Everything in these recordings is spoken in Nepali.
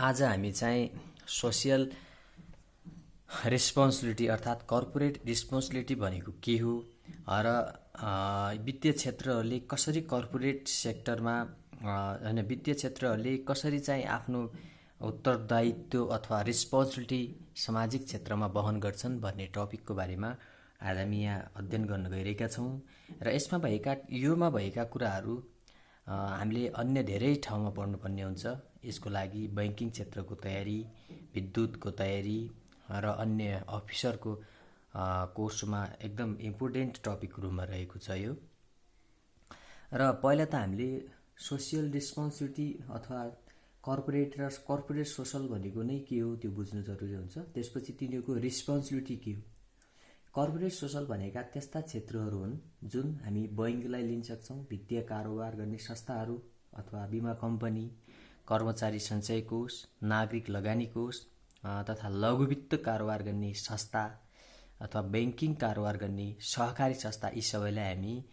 आज हामी चाहिँ सोसियल रेस्पोन्सिबिलिटी अर्थात् कर्पोरेट रेस्पोन्सिबिलिटी भनेको के हो र वित्तीय क्षेत्रहरूले कसरी कर्पोरेट सेक्टरमा हैन वित्तीय क्षेत्रहरूले कसरी चाहिँ आफ्नो उत्तरदायित्व अथवा रेस्पोन्सिबिलिटी सामाजिक क्षेत्रमा वहन गर्छन् भन्ने टपिकको बारेमा आज हामी यहाँ अध्ययन गर्न गइरहेका छौँ र योमा भएका कुराहरू हामीले अन्य धेरै ठाउँमा पढ्नुपर्ने हुन्छ। यसको लागि बैंकिङ क्षेत्रको तयारी, विद्युतको तयारी र अन्य अफिसरको कोर्समा एकदम इम्पोर्टेन्ट टपिक रूपमा रहेको छ यो। र पहिला त हामीले सोसियल रेस्पोन्सिबिलिटी अथवा कर्पोरेट सोसल भनेको नै के हो त्यो बुझ्नु जरुरी हुन्छ। त्यसपछि तिनीहरूको रेस्पोन्सिबिलिटी के हो। कर्पोरेट सोसल भनेका त्यस्ता क्षेत्रहरू हुन् जुन हामी बैंकलाई लिन सक्छौँ, वित्तीय कारोबार गर्ने संस्थाहरू अथवा बीमा कम्पनी, कर्मचारी सञ्चय कोष, नागरिक लगानी कोष तथा लघु वित्त कारोबार गर्ने संस्था अथवा बैंकिङ कारोबार गर्ने सहकारी संस्था, यी सबैलाई हामी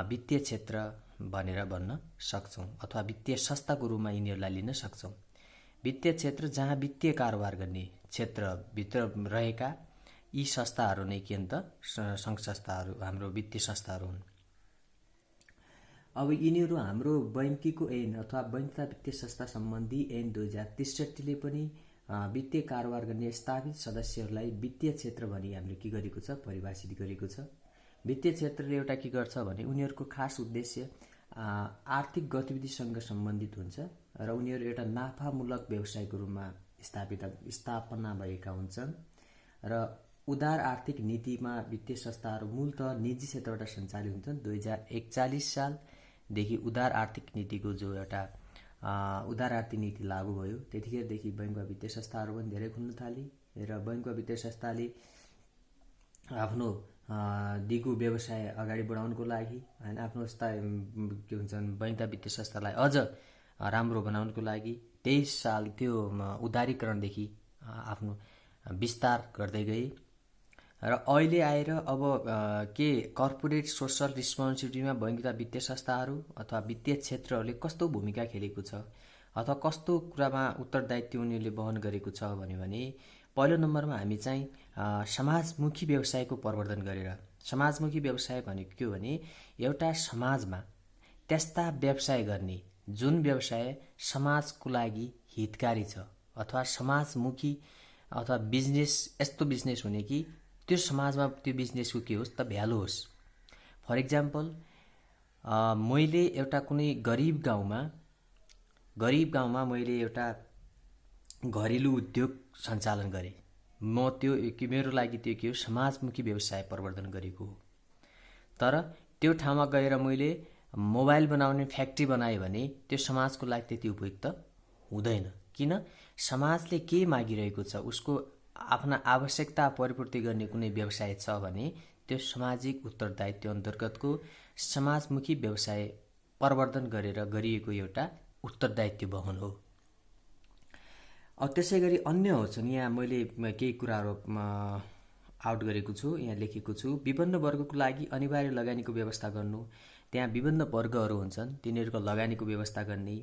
वित्तीय क्षेत्र भनेर भन्न सक्छौँ अथवा वित्तीय संस्थाको रूपमा यिनीहरूलाई लिन सक्छौँ। वित्तीय क्षेत्र जहाँ वित्तीय कारोबार गर्ने क्षेत्रभित्र रहेका यी संस्थाहरू नै के अन्त सङ्घ संस्थाहरू हाम्रो वित्तीय संस्थाहरू हुन्। अब यिनीहरू हाम्रो बैंकीको ऐन अथवा बैंक तथा वित्तीय संस्था सम्बन्धी ऐन 2063 ले पनि वित्तीय कारोबार गर्ने स्थापित सदस्यहरूलाई वित्तीय क्षेत्र भनी हामीले के गरेको छ, परिभाषित गरेको छ। वित्तीय क्षेत्रले एउटा के गर्छ भने उनीहरूको खास उद्देश्य आर्थिक गतिविधिसँग सम्बन्धित हुन्छ र उनीहरू एउटा नाफामूलक व्यवसायको रूपमा स्थापना भएका हुन्छन् र उदार आर्थिक नीतिमा वित्तीय संस्थाहरू मूलतः निजी क्षेत्रबाट सञ्चालित हुन्छन्। 2041 सालदेखि उदार आर्थिक नीतिको जो एउटा उदार आर्थिक नीति लागू भयो, त्यतिखेरदेखि बैंक वा वित्तीय संस्थाहरू पनि धेरै खुल्न थाले र बैंक वा वित्तीय संस्थाले आफ्नो दिगो व्यवसाय अगाडि बढाउनको लागि हैन आफ्नो के भन्छन् बैंक तथा वित्तीय संस्थालाई अझ राम्रो बनाउनको लागि 23 साल त्यो उदारीकरणदेखि आफ्नो विस्तार गर्दै गए र अहिले आएर अब के कर्पोरेट सोशल रेस्पोन्सिबिलिटीमा बैंक तथा वित्तीय संस्थाहरू अथवा वित्तीय क्षेत्रहरूले कस्तो भूमिका खेलेको छ अथवा कस्तो कुरामा उत्तरदायित्व उनीहरूले वहन गरेको छ भने पहिलो नम्बरमा हामी चाहिँ समाजमुखी व्यवसायको प्रवर्धन गरेर, समाजमुखी व्यवसाय भनेको के हो भने एउटा समाजमा त्यस्ता व्यवसाय गर्ने जुन व्यवसाय समाजको लागि हितकारी छ अथवा समाजमुखी अथवा बिजनेस, यस्तो बिजनेस हुने कि त्यो समाजमा त्यो बिजनेसको के होस् त भ्यालु होस्। फर इक्जाम्पल मैले एउटा कुनै गरिब गाउँमा मैले एउटा घरेलु उद्योग सञ्चालन गरेँ। म त्यो मेरो लागि त्यो के हो, समाजमुखी व्यवसाय प्रवर्धन गरेको हो। तर त्यो ठाउँमा गएर मैले मोबाइल बनाउने फ्याक्ट्री बनाएँ भने त्यो समाजको लागि त्यति उपयुक्त हुँदैन। किन? समाजले के मागिरहेको छ, उसको आफ्ना आवश्यकता परिपूर्ति गर्ने कुनै व्यवसाय छ भने त्यो सामाजिक उत्तरदायित्व अन्तर्गतको समाजमुखी व्यवसाय प्रवर्धन गरेर गरिएको एउटा उत्तरदायित्व वहन हो। अब त्यसै गरी अन्य छन्। यहाँ मैले केही कुराहरू आउट गरेको छु, यहाँ लेखेको छु। विभिन्न वर्गको लागि अनिवार्य लगानीको व्यवस्था गर्नु, त्यहाँ विभिन्न वर्गहरू हुन्छन्, तिनीहरूको लगानीको व्यवस्था गर्ने,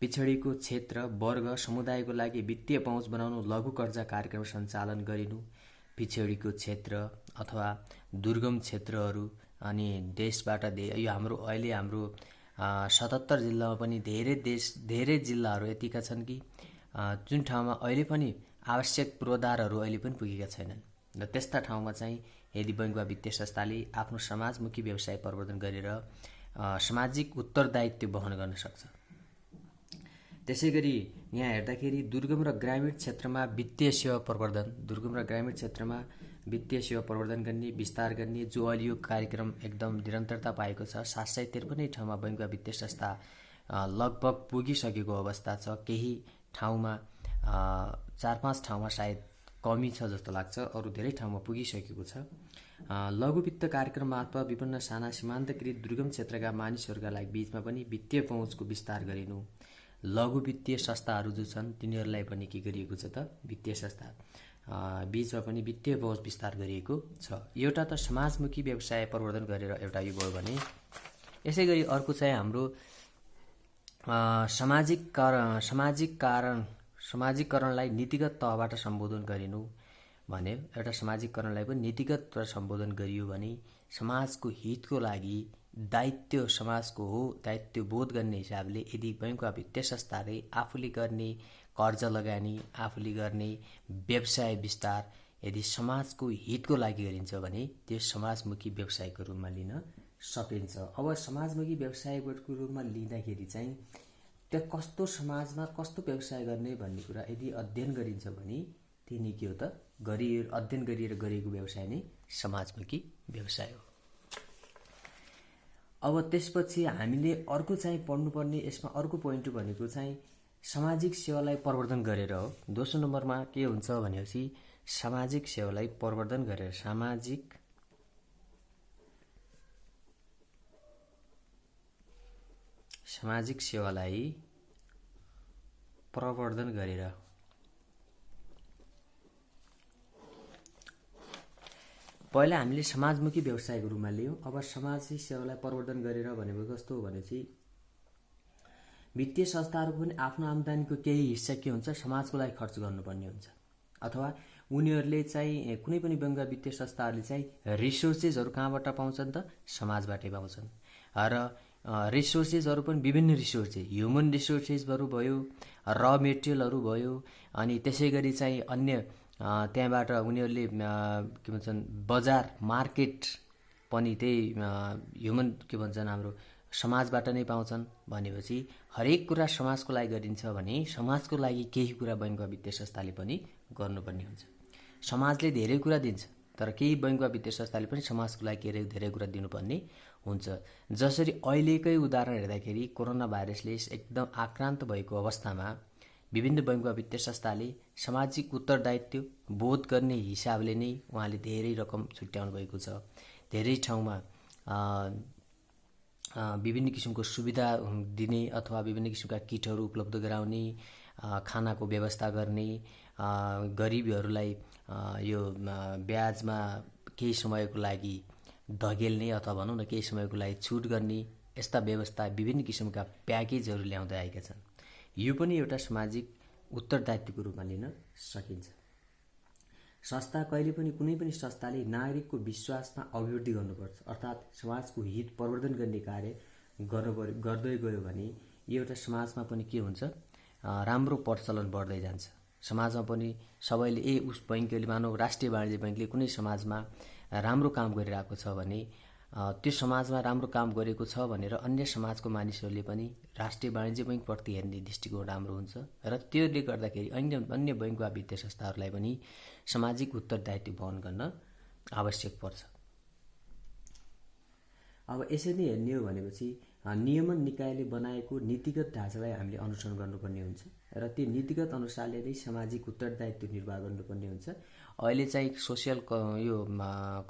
पिछडिएको क्षेत्र वर्ग समुदायको लागि वित्तीय पहुँच बनाउनु, लघु कर्जा कार्यक्रम सञ्चालन गरिनु, पिछडिएको क्षेत्र अथवा दुर्गम क्षेत्रहरू अनि देशबाट यो हाम्रो अहिले हाम्रो 77 जिल्लामा पनि धेरै जिल्लाहरू यतिका छन् कि जुन ठाउँमा अहिले पनि आवश्यक पूर्वाधारहरू अहिले पनि पुगेका छैनन् र त्यस्ता ठाउँमा चाहिँ यदि बैंक वा वित्तीय संस्थाले आफ्नो समाजमुखी व्यवसाय प्रवर्धन गरेर सामाजिक उत्तरदायित्व वहन गर्न सक्छ। त्यसै गरी यहाँ हेर्दाखेरि दुर्गम र ग्रामीण क्षेत्रमा वित्तीय सेवा प्रवर्धन, दुर्गम र ग्रामीण क्षेत्रमा वित्तीय सेवा प्रवर्धन गर्ने, विस्तार गर्ने, जो अहिले यो कार्यक्रम एकदम निरन्तरता पाएको छ। 753 ठाउँमा बैंक वा वित्तीय संस्था लगभग पुगिसकेको अवस्था छ। केही ठाउँमा 4-5 ठाउँमा सायद कमी छ जस्तो लाग्छ, अरू धेरै ठाउँमा पुगिसकेको छ। लघु वित्त कार्यक्रम मार्फत विभिन्न साना सीमान्तकृत दुर्गम क्षेत्रका मानिसहरूका लागि बीचमा पनि वित्तीय पहुँचको विस्तार गरिनु, लघु वित्तीय संस्थाहरू जो छन् तिनीहरूलाई पनि के गरिएको छ त वित्तीय संस्था बीचमा पनि वित्तीय पहुँच विस्तार गरिएको छ। एउटा त समाजमुखी व्यवसाय प्रवर्धन गरेर एउटा यो भयो भने, यसै गरी अर्को चाहिँ हाम्रो सामाजिक कारण समाजिकरणलाई नीतिगत तहबाट सम्बोधन गरिनु भने एउटा समाजिकरणलाई पनि नीतिगत सम्बोधन गरियो भने समाजको हितको लागि दायित्व समाजको हो, दायित्व बोध गर्ने हिसाबले यदि बैंक वा वित्तीय संस्थाले आफूले गर्ने कर्ज लगानी, आफूले गर्ने व्यवसाय विस्तार यदि समाजको हितको लागि गरिन्छ भने त्यो समाजमुखी व्यवसायको रूपमा लिन सकिन्छ। अब समाजमुखी व्यवसायको रूपमा लिँदाखेरि चाहिँ त्यो कस्तो समाजमा कस्तो व्यवसाय गर्ने भन्ने कुरा यदि अध्ययन गरिन्छ भने तिनी के हो त अध्ययन गरिएर गरेको व्यवसाय नै समाजमुखी व्यवसाय हो। अब त्यसपछि हामीले अर्को चाहिँ पढ्नुपर्ने यसमा अर्को पोइन्ट भनेको चाहिँ सामाजिक सेवालाई प्रवर्धन गरेर हो। दोस्रो नम्बरमा के हुन्छ भनेपछि सामाजिक सेवालाई प्रवर्धन गरेर सामाजिक सेवालाई प्रवर्धन गरेर पहिला हामीले समाजमुखी व्यवसायको रूपमा लियौँ। अब सामाजिक सेवालाई प्रवर्धन गरेर भनेको कस्तो हो भनेपछि वित्तीय संस्थाहरूको पनि आफ्नो आम्दानीको केही हिस्सा के हुन्छ समाजको लागि खर्च गर्नुपर्ने हुन्छ, अथवा उनीहरूले चाहिँ कुनै पनि बैंक वा वित्तीय संस्थाहरूले चाहिँ रिसोर्सेसहरू कहाँबाट पाउँछन् त समाजबाटै पाउँछन्। र रिसोर्सेसहरू पनि विभिन्न रिसोर्सेस, ह्युमन रिसोर्सेसहरू भयो, र मेटेरियलहरू भयो, अनि त्यसै गरी चाहिँ अन्य त्यहाँबाट उनीहरूले के भन्छन् बजार मार्केट पनि त्यही ह्युमन के भन्छन् हाम्रो समाजबाट नै पाउँछन्। भनेपछि हरेक कुरा समाजको लागि गरिन्छ भने समाजको लागि केही कुरा बैंक वा वित्तीय संस्थाले पनि गर्नुपर्ने हुन्छ। समाजले धेरै कुरा दिन्छ तर केही बैंक वा वित्तीय संस्थाले पनि समाजको लागि धेरै कुरा दिनुपर्ने हुन्छ। जसरी अहिलेकै उदाहरण हेर्दाखेरि कोरोना भाइरसले एकदम आक्रान्त भएको अवस्थामा विभिन्न बैंक वा वित्तीय संस्थाले सामाजिक उत्तरदायित्व बोध गर्ने हिसाबले नै उहाँले धेरै रकम छुट्याउनु भएको छ। धेरै ठाउँमा विभिन्न किसिमको सुविधा दिने अथवा विभिन्न किसिमका किटहरू उपलब्ध गराउने, खानाको व्यवस्था गर्ने, गरिबीहरूलाई यो ब्याजमा केही समयको लागि धकेल्ने अथवा भनौँ न केही समयको लागि छुट गर्ने, यस्ता व्यवस्था विभिन्न किसिमका प्याकेजहरू ल्याउँदै आएका छन्। यो पनि एउटा सामाजिक उत्तरदायित्वको रूपमा लिन सकिन्छ। संस्था कहिले पनि कुनै पनि संस्थाले नागरिकको विश्वासमा अभिवृद्धि गर्नुपर्छ, अर्थात् समाजको हित प्रवर्धन गर्ने कार्य गर्दै गयो भने यो एउटा समाजमा पनि के हुन्छ राम्रो प्रचलन बढ्दै जान्छ। समाजमा पनि सबैले उस बैंकले मानव राष्ट्रिय वाणिज्य बैंकले कुनै समाजमा राम्रो काम गरिरहेको छ भने त्यो समाजमा राम्रो काम गरेको छ भनेर अन्य समाजको मानिसहरूले पनि राष्ट्रिय वाणिज्य बैंकप्रति हेर्ने दृष्टिकोण राम्रो हुन्छ र त्यसले गर्दाखेरि अन्य बैंक वा वित्तीय संस्थाहरूलाई पनि सामाजिक उत्तरदायित्व वहन गर्न आवश्यक पर्छ। अब यसरी हेर्ने हो भनेपछि नियमन निकायले बनाएको नीतिगत ढाँचालाई हामीले अनुसरण गर्नुपर्ने हुन्छ र त्यो नीतिगत अनुसारले नै सामाजिक उत्तरदायित्व निर्वाह गर्नुपर्ने हुन्छ। अहिले चाहिँ सोसियल यो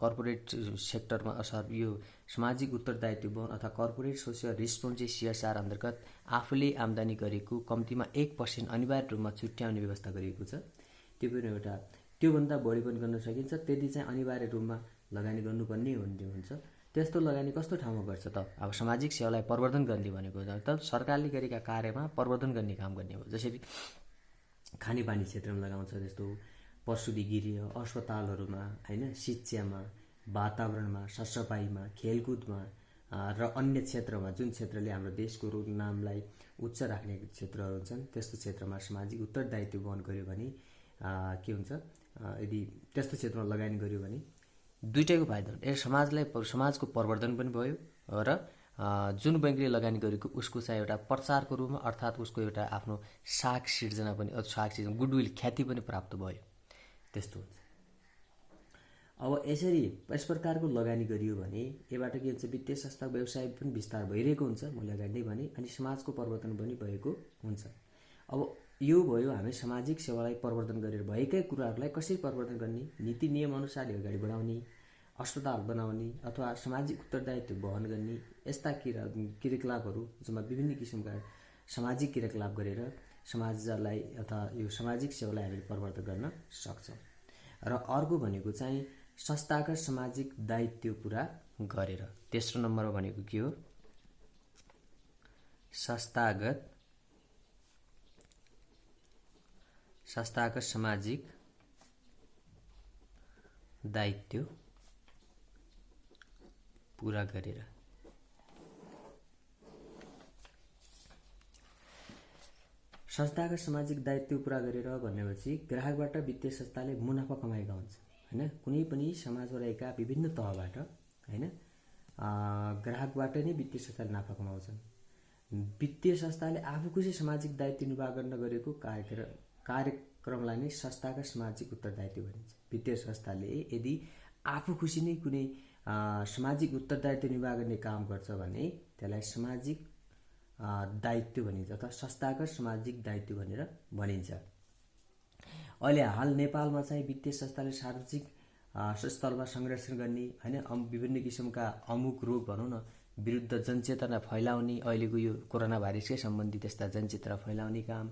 कर्पोरेट सेक्टरमा यो सामाजिक उत्तरदायित्व वहन अथवा कर्पोरेट सोसियल रिस्पोन्सिभ CSR अन्तर्गत आफूले आम्दानी गरेको कम्तीमा 1% अनिवार्य रूपमा छुट्याउने व्यवस्था गरिएको छ। त्यो पनि एउटा त्योभन्दा बढी पनि गर्न सकिन्छ। त्यति चाहिँ अनिवार्य रूपमा लगानी गर्नुपर्ने हुन्छ। त्यस्तो लगानी कस्तो ठाउँमा गर्छ त? अब सामाजिक सेवालाई प्रवर्धन गर्ने भनेको त सरकारले गरेका कार्यमा प्रवर्धन गर्ने काम गर्ने हो। जसरी खानेपानी क्षेत्रमा लगाउँछ, जस्तो प्रसुति गृह, अस्पतालहरूमा हैन, शिक्षामा, वातावरणमा, सरसफाइमा, खेलकुदमा र अन्य क्षेत्रमा जुन क्षेत्रले हाम्रो देशको नामलाई उच्च राख्ने क्षेत्रहरू हुन्छन् त्यस्तो क्षेत्रमा सामाजिक उत्तरदायित्व वहन गर्यो भने के हुन्छ, यदि त्यस्तो क्षेत्रमा लगानी गर्यो भने दुईटैको फाइदा हुन्छ। समाजको प्रवर्धन पनि भयो र जुन बैंकले लगानी गरेको उसको चाहिँ एउटा प्रचारको रूपमा अर्थात् उसको एउटा आफ्नो साख सिर्जना पनि गुडविल ख्याति पनि प्राप्त भयो। त्यस्तो हुन्छ। अब यसरी यस प्रकारको लगानी गरियो भने यबाट के हुन्छ, वित्तीय संस्था व्यवसाय पनि विस्तार भइरहेको हुन्छ मैले अगाडि नै भने, अनि समाजको प्रवर्धन पनि भएको हुन्छ। अब यो भयो हामी सामाजिक सेवालाई प्रवर्धन गरेर भएकै कुराहरूलाई कसरी प्रवर्धन गर्ने, नीति नियम अनुसारले अगाडि बढाउने, अस्पताल बनाउने अथवा सामाजिक उत्तरदायित्व वहन गर्ने यस्ता क्रियाकलापहरू जसमा विभिन्न किसिमका सामाजिक क्रियाकलाप गरेर समाजलाई अथवा यो सामाजिक सेवालाई हामीले प्रवर्धन गर्न सक्छौँ। र अर्को भनेको चाहिँ संस्थागत सामाजिक दायित्व पुरा गरेर। तेस्रो नम्बरमा भनेको के हो, संस्थागत संस्थाका सामाजिक दायित्व पूरा गरेर संस्थाका सामाजिक दायित्व पूरा गरेर भनेपछि ग्राहकबाट वित्तीय संस्थाले मुनाफा कमाएका हुन्छ हैन। कुनै पनि समाजमा रहेका विभिन्न तहबाट हैन ग्राहकबाट नै वित्तीय संस्थाले नाफा कमाउँछन्। वित्तीय संस्थाले आफू खुसी सामाजिक दायित्व निर्वाह गर्न गरेको कार्यक्रमलाई नै संस्थाका सामाजिक उत्तरदायित्व भनिन्छ। वित्तीय संस्थाले यदि आफू खुसी नै कुनै सामाजिक उत्तरदायित्व निर्वाह गर्ने काम गर्छ भने त्यसलाई सामाजिक दायित्व भनिन्छ अथवा संस्थागत सामाजिक दायित्व भनेर भनिन्छ। अहिले हाल नेपालमा चाहिँ वित्तीय संस्थाले सार्वजनिक स्थलमा संरक्षण गर्ने हैन विभिन्न किसिमका अमुक रोग भनौँ न विरुद्ध जनचेतना फैलाउने, अहिलेको यो कोरोना भाइरसकै सम्बन्धी त्यस्ता जनचेतना फैलाउने काम,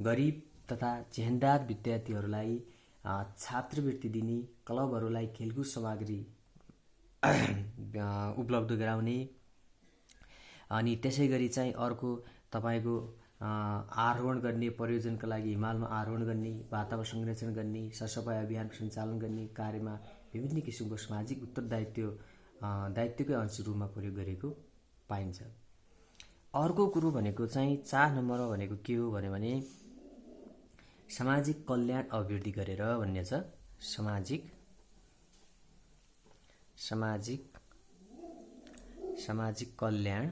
गरिब तथा जेहेन्दार विद्यार्थीहरूलाई छात्रवृत्ति दिने, क्लबहरूलाई खेलकुद सामग्री उपलब्ध गराउने, अनि त्यसै गरी चाहिँ अर्को तपाईको आरोहण गर्ने परियोजनाका लागि हिमालमा आरोहण गर्ने, वातावरण संरक्षण गर्ने, सरसफाई अभियान सञ्चालन गर्ने कार्यमा विभिन्न किसिमको सामाजिक दायित्वकै अंश रूपमा प्रयोग गरेको पाइन्छ। अर्को कुरो भनेको चाहिँ 4 नम्बरमा भनेको के हो भने सामाजिक कल्याण अभिवृद्धि गरेर भन्ने छ। सामाजिक कल्याण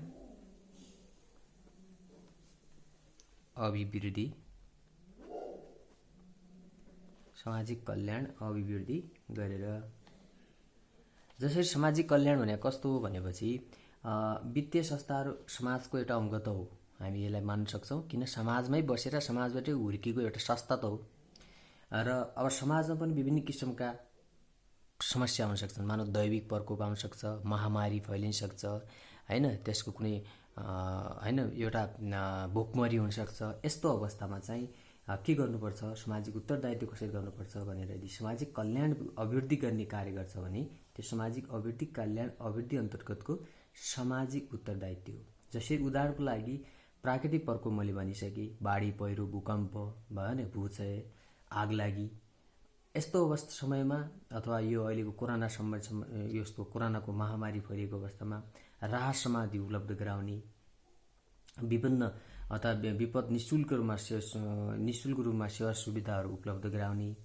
अभिवृद्धि गरेर। जसरी सामाजिक कल्याण भने कस्तो हो भनेपछि वित्तीय संस्थाहरू समाजको एउटा अंग त हो, हामी यसलाई मान्न सक्छौँ, किन समाजमै बसेर समाजबाटै हुर्केको एउटा संस्था त हो। र अब समाजमा पनि विभिन्न किसिमका समस्या हुन सक्छन्, मानव दैविक प्रकोप आउन सक्छ, महामारी फैलिन सक्छ हैन, त्यसको कुनै हैन एउटा भोकमरी हुन सक्छ। यस्तो अवस्थामा चाहिँ के गर्नुपर्छ, सामाजिक उत्तरदायित्व कसरी गर्नुपर्छ भनेर यदि सामाजिक कल्याण अभिवृद्धि गर्ने कार्य गर्छ भने त्यो सामाजिक कल्याण अभिवृद्धि अन्तर्गतको सामाजिक उत्तरदायित्व हो। जसरी उदाहरणको लागि प्राकृतिक प्रकोप मैले भनिसकेँ, बाढी पहिरो, भूकम्प भयो नि, भूक्षय, आगलागी, यस्तो अवस्था समयमा अथवा यो अहिलेको यस्तो कोरोनाको महामारी फैलिएको अवस्थामा राहत सामग्री उपलब्ध गराउने, विभिन्न अथवा विपद निःशुल्क रूपमा सेवा सुविधाहरू उपलब्ध गराउने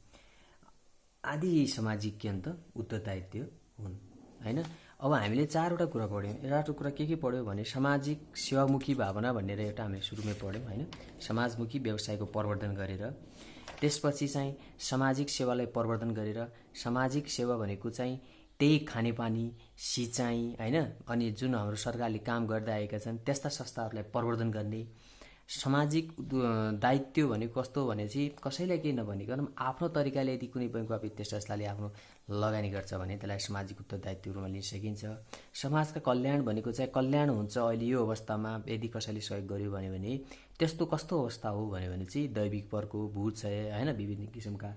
आदि सामाजिक के अन्त उत्तरदायित्व हुन् हैन। अब हामीले 4वटा कुरा पढ्यौँ। एउटा कुरा के पढ्यौँ भने सामाजिक सेवामुखी भावना भनेर एउटा हामीले सुरुमै पढ्यौँ हैन। समाजमुखी व्यवसायको प्रवर्धन गरेर, त्यसपछि चाहिँ सामाजिक सेवालाई प्रवर्धन गरेर, सामाजिक सेवा भनेको चाहिँ त्यही खानेपानी, सिँचाइ हैन, अनि जुन हाम्रो सरकारले काम गर्दै आएका छन् त्यस्ता संस्थाहरूलाई प्रवर्धन गर्ने। सामाजिक दायित्व भनेको कस्तो भनेपछि कसैलाई केही नभनिकन आफ्नो तरिकाले यदि कुनै बैंक वा वित्तीय संस्थाले आफ्नो लगानी गर्छ भने त्यसलाई सामाजिक उत्तरदायित्व रूपमा लिन सकिन्छ। समाजका कल्याण भनेको चाहिँ कल्याण हुन्छ अहिले यो अवस्थामा यदि कसैले सहयोग गर्यो भने त्यस्तो कस्तो अवस्था हो भने चाहिँ दैविक प्रकोप, भूक्षय हैन, विभिन्न किसिमका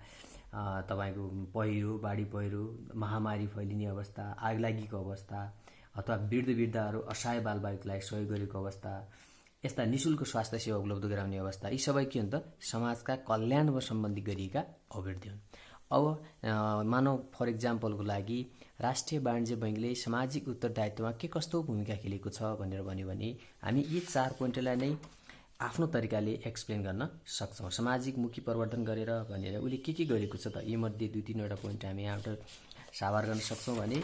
तपाईको पहिरो, बाढी पहिरो, महामारी फैलिने अवस्था, आगलागीको अवस्था, अथवा वृद्धहरू असहाय बालबालिकालाई सहयोग गरेको अवस्था, यस्ता निःशुल्क स्वास्थ्य सेवा उपलब्ध गराउने अवस्था, यी सबै के हुन्छ समाजका कल्याणमा सम्बन्धित गरिएका अभिवृद्धि हुन्। अब मानव फर इक्जाम्पलको लागि राष्ट्रिय वाणिज्य बैङ्कले सामाजिक उत्तरदायित्वमा के कस्तो भूमिका खेलेको छ भनेर भन्यो भने हामी यी 4 पोइन्टलाई नै आफ्नो तरिकाले एक्सप्लेन गर्न सक्छौँ। सामाजिक मुखी प्रवर्धन गरेर भनेर उसले के गरेको छ त, यी मध्ये 2-3वटा पोइन्ट हामी यहाँबाट साभार गर्न सक्छौँ भने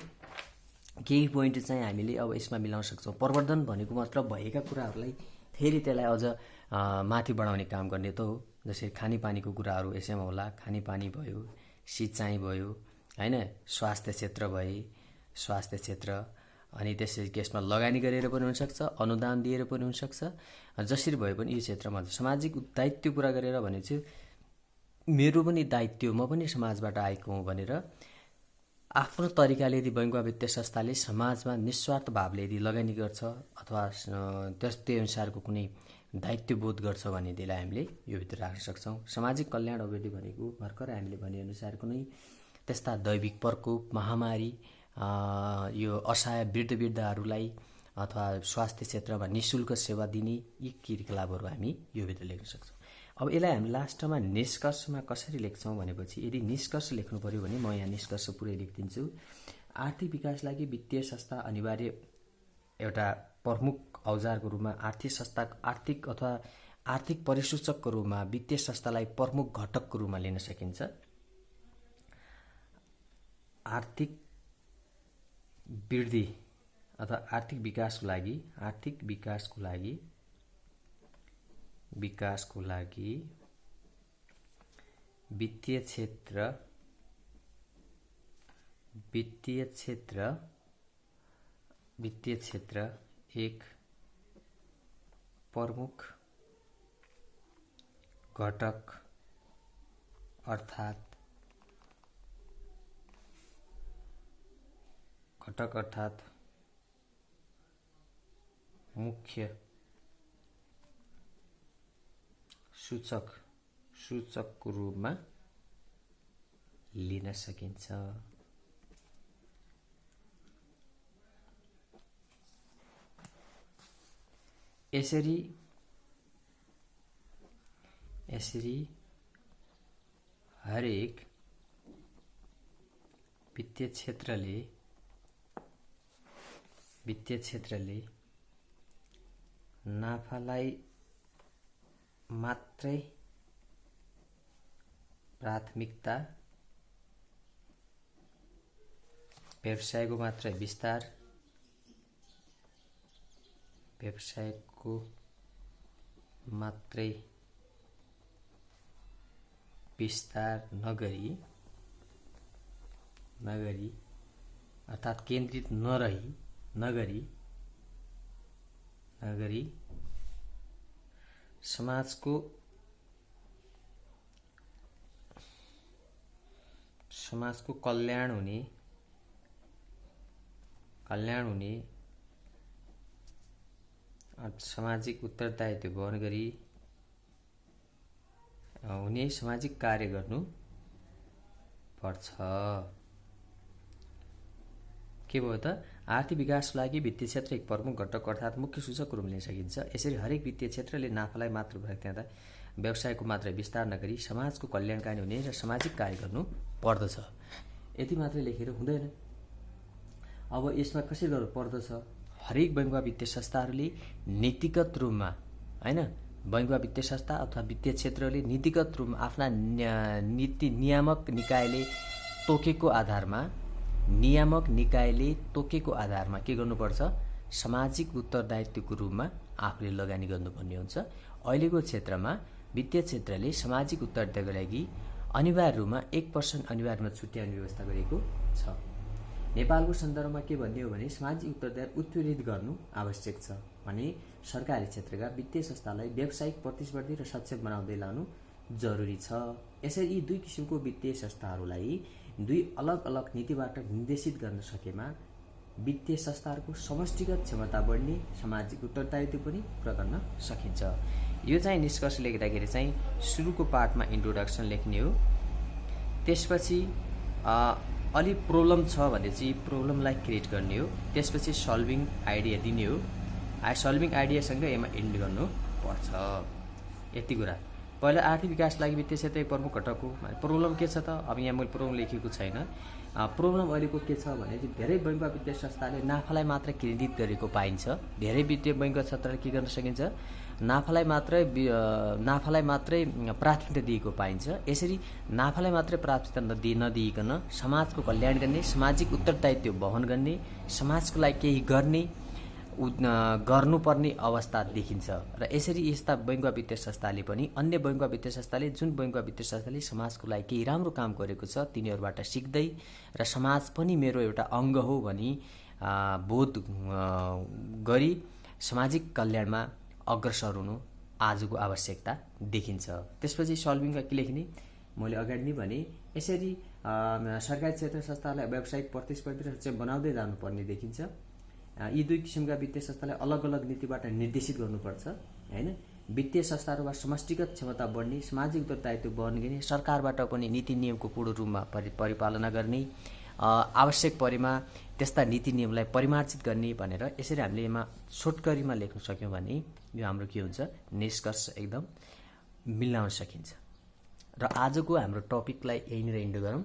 केही पोइन्ट चाहिँ हामीले अब यसमा मिलाउन सक्छौँ। प्रवर्धन भनेको मतलब भएका कुराहरूलाई फेरि त्यसलाई अझ माथि बढाउने काम गर्ने त हो। जसरी खानेपानीको कुराहरू यसैमा होला, खानेपानी भयो, सिँचाइ भयो हैन, स्वास्थ्य क्षेत्र अनि त्यसरी यसमा लगानी गरेर पनि हुनसक्छ, अनुदान दिएर पनि हुनसक्छ, जसरी भए पनि यो क्षेत्रमा सामाजिक दायित्व पुरा गरेर भने चाहिँ मेरो पनि दायित्व, म पनि समाजबाट आएको हुँ भनेर आफ्नो तरिकाले यदि बैंक वा वित्तीय संस्थाले समाजमा निस्वार्थ भावले यदि लगानी गर्छ अथवा त्यस्तै अनुसारको कुनै दायित्व बोध गर्छ भने त्यसलाई हामीले यो भित्र राख्न सक्छौँ। सामाजिक कल्याण अभिवृद्धि भनेको भर्खर हामीले भनेअनुसार कुनै त्यस्ता दैविक प्रकोप, महामारी, यो असहाय वृद्धहरूलाई अथवा स्वास्थ्य क्षेत्रमा निःशुल्क सेवा दिने यी क्रियाकलापहरू हामी यो भित्र लेख्न सक्छौँ। अब यसलाई हामी लास्टमा निष्कर्षमा कसरी लेख्छौँ भनेपछि यदि निष्कर्ष लेख्नु पर्यो भने म यहाँ निष्कर्ष पुरै लेखिदिन्छु। आर्थिक विकास लागि वित्तीय संस्था अनिवार्य एउटा प्रमुख औजारको रूपमा आर्थिक संस्था आर्थिक अथवा आर्थिक परिसूचकको रूपमा वित्तीय संस्थालाई प्रमुख घटकको रूपमा लिन सकिन्छ। आर्थिक वृद्धि अथवा आर्थिक विकासको लागि वित्तीय क्षेत्र एक प्रमुख घटक अर्थात् मुख्य सूचकको रूपमा लिन सकिन्छ। यसरी हरेक वित्तीय क्षेत्रले नाफालाई मात्रै प्राथमिकता, व्यवसायको मात्रै विस्तार नगरी अर्थात् केन्द्रित नगरी समाजको कल्याण हुने सामाजिक उत्तरदायित्व वहन गरी हुने सामाजिक कार्य गर्नु पर्छ। के भयो त? आर्थिक विकासको लागि वित्तीय क्षेत्र एक प्रमुख घटक अर्थात् मुख्य सूचकको रूपमा लिन सकिन्छ। यसरी हरेक वित्तीय क्षेत्रले नाफालाई मात्र प्राथमिकता, व्यवसायको मात्र विस्तार नगरी समाजको कल्याणकारी हुने र सामाजिक कार्य गर्नु पर्दछ। यति मात्रै लेखेर हुँदैन। अब यसमा कसरी गर्नु पर्दछ? हरेक बैंक वा वित्तीय संस्थाहरूले नीतिगत रूपमा बैंक वा वित्तीय संस्था अथवा वित्तीय क्षेत्रले नीतिगत रूपमा आफ्ना नीति नियामक निकायले तोकेको आधारमा के गर्नुपर्छ? सामाजिक उत्तरदायित्वको रूपमा आफूले लगानी गर्नुपर्ने हुन्छ। अहिलेको क्षेत्रमा वित्तीय क्षेत्रले सामाजिक उत्तरदायित्वको लागि अनिवार्य रूपमा 1% अनिवार्य रूपमा छुट्याउने व्यवस्था गरेको छ। नेपालको सन्दर्भमा के भन्ने हो भने सामाजिक उत्तरदायित्व उत्प्रेरित गर्नु आवश्यक छ भने सरकारी क्षेत्रका वित्तीय संस्थालाई व्यावसायिक प्रतिस्पर्धी र सक्षम बनाउँदै लानु जरुरी छ। यसरी यी दुई किसिमको वित्तीय संस्थाहरूलाई दुई अलग अलग नीतिबाट निर्देशित गर्न सकेमा वित्तीय संस्थाहरूको समष्टिगत क्षमता बढ्ने, सामाजिक उत्तरदायित्व पनि पुरा गर्न सकिन्छ। यो चाहिँ निष्कर्ष लेख्दाखेरि चाहिँ सुरुको पार्टमा इन्ट्रोडक्सन लेख्ने हो। त्यसपछि अलि प्रब्लम छ भने चाहिँ प्रब्लमलाई क्रिएट गर्ने हो। त्यसपछि सल्भिङ आइडिया दिने हो। सल्भिङ आइडियासँग यसमा एन्ड गर्नु पर्छ। यति कुरा। पहिला आर्थिक विकास लागि वित्तीय क्षेत्र एक प्रमुख घटक हो। प्रब्लम के छ त? अब यहाँ मैले प्रब्लम लेखेको छैन। प्रब्लम अहिलेको के छ भने धेरै बैंक वा वित्तीय संस्थाले नाफालाई मात्र केन्द्रित गरेको पाइन्छ। धेरै वित्तीय बैंक वा क्षेत्रले के गर्न सकिन्छ? नाफालाई मात्रै प्राथमिकता दिएको पाइन्छ। यसरी नाफालाई मात्रै प्राथमिकता नदिइकन समाजको कल्याण गर्ने, सामाजिक उत्तरदायित्व वहन गर्ने, समाजको लागि केही गर्नुपर्ने अवस्था देखिन्छ। र यसरी यस्ता बैंक वा वित्तीय संस्थाले पनि अन्य बैंक वा वित्तीय संस्थाले जुन बैंक वा वित्तीय संस्थाले समाजको लागि केही राम्रो काम गरेको छ तिनीहरूबाट सिक्दै र समाज पनि मेरो एउटा अङ्ग हो भनी बोध गरी सामाजिक कल्याणमा अग्रसर हुनु आजको आवश्यकता देखिन्छ। त्यसपछि सल्भिङका के लेख्ने? मैले अगाडि नै भने यसरी सरकारी क्षेत्र संस्थालाई व्यावसायिक प्रतिस्पर्धी र सक्षम बनाउँदै जानुपर्ने देखिन्छ। यी दुई किसिमका वित्तीय संस्थालाई अलग अलग नीतिबाट निर्देशित गर्नुपर्छ हैन। वित्तीय संस्थाहरूमा समष्टिगत क्षमता बढ्ने, सामाजिक उत्तरदायित्व वहन गर्ने, सरकारबाट पनि नीति नियमको पूर्ण रूपमा परिपालना गर्ने, आवश्यक परेमा त्यस्ता नीति नियमलाई परिमार्जित गर्ने भनेर यसरी हामीले यसमा छोटकरीमा लेख्न सक्यौँ भने यो हाम्रो के हुन्छ? निष्कर्ष एकदम मिलाउन सकिन्छ। र आजको हाम्रो टपिकलाई यहीँनिर इन्ड गरौँ।